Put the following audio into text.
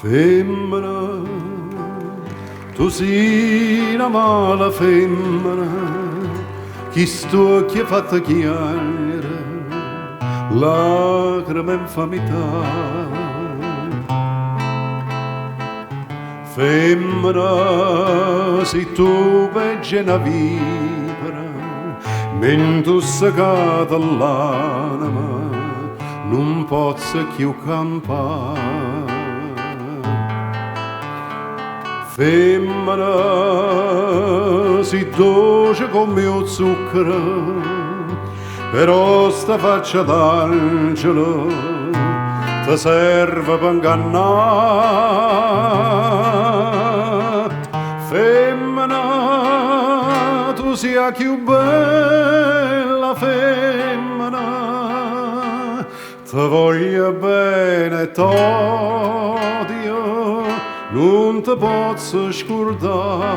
Femmina, tu sei una mala femmina, chi sto che fatta chiare, lacrime infamità. Femmina, se tu veggi una vipera, mentre segata l'anima, non posso più campare. Femmina, si dolce come il zucchero, però sta faccia d'angelo ti serve per ingannare. Femmina, tu sia più bella femmina, ti voglio bene t'odio, non ti posso scordare.